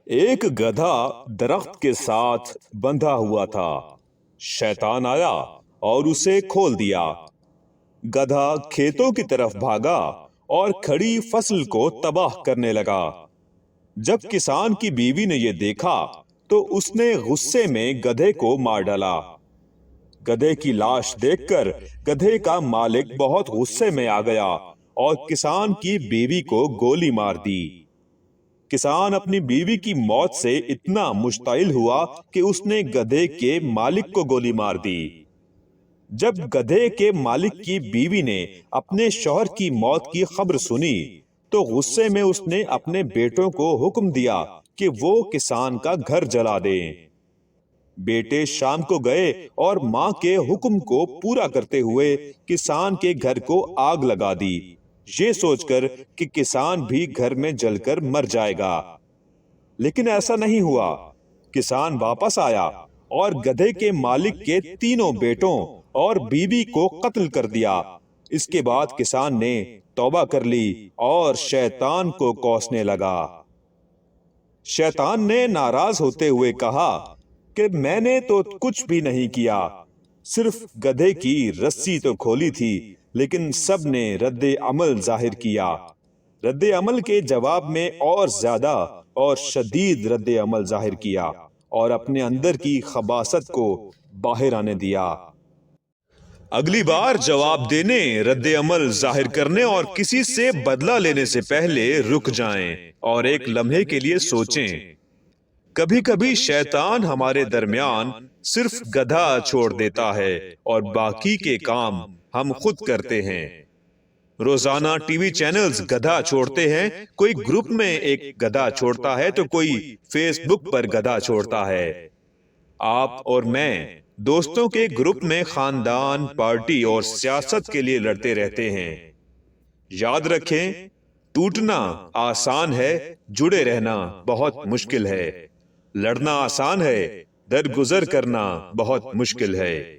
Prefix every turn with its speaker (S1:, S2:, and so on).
S1: ایک گدھا درخت کے ساتھ بندھا ہوا تھا۔ شیطان آیا اور اسے کھول دیا۔ گدھا کھیتوں کی طرف بھاگا اور کھڑی فصل کو تباہ کرنے لگا۔ جب کسان کی بیوی نے یہ دیکھا تو اس نے غصے میں گدھے کو مار ڈالا۔ گدھے کی لاش دیکھ کر گدھے کا مالک بہت غصے میں آ گیا اور کسان کی بیوی کو گولی مار دی۔ کسان اپنی بیوی کی موت سے اتنا مشتعل ہوا کہ اس نے گدھے کے مالک کو گولی مار دی۔ جب گدھے کے مالک کی بیوی نے اپنے شوہر کی موت کی خبر سنی تو غصے میں اس نے اپنے بیٹوں کو حکم دیا کہ وہ کسان کا گھر جلا دیں۔ بیٹے شام کو گئے اور ماں کے حکم کو پورا کرتے ہوئے کسان کے گھر کو آگ لگا دی، یہ سوچ کر کہ کسان بھی گھر میں جل کر مر جائے گا۔ لیکن ایسا نہیں ہوا۔ کسان واپس آیا اور گدھے کے مالک کے تینوں بیٹوں اور بیوی کو قتل کر دیا۔ اس کے بعد کسان نے توبہ کر لی اور شیطان کو کوسنے لگا۔ شیطان نے ناراض ہوتے ہوئے کہا کہ میں نے تو کچھ بھی نہیں کیا، صرف گدھے کی رسی تو کھولی تھی، لیکن سب نے رد عمل ظاہر کیا۔ رد عمل کے جواب میں اور زیادہ اور شدید رد عمل ظاہر کیا اور اپنے اندر کی خباثت کو باہر آنے دیا۔ اگلی بار جواب دینے، رد عمل ظاہر کرنے اور کسی سے بدلہ لینے سے پہلے رک جائیں اور ایک لمحے کے لیے سوچیں۔ کبھی کبھی شیطان ہمارے درمیان صرف گدھا چھوڑ دیتا ہے اور باقی کے کام ہم خود کرتے ہیں۔ روزانہ ٹی وی چینلز گدھا چھوڑتے ہیں، کوئی گروپ میں ایک گدھا چھوڑتا ہے تو کوئی فیس بک پر گدھا چھوڑتا ہے۔ آپ اور میں دوستوں کے گروپ میں خاندان، پارٹی اور سیاست کے لیے لڑتے رہتے ہیں۔ یاد رکھیں، ٹوٹنا آسان ہے، جڑے رہنا بہت مشکل ہے۔ لڑنا آسان ہے، درگزر کرنا بہت مشکل ہے۔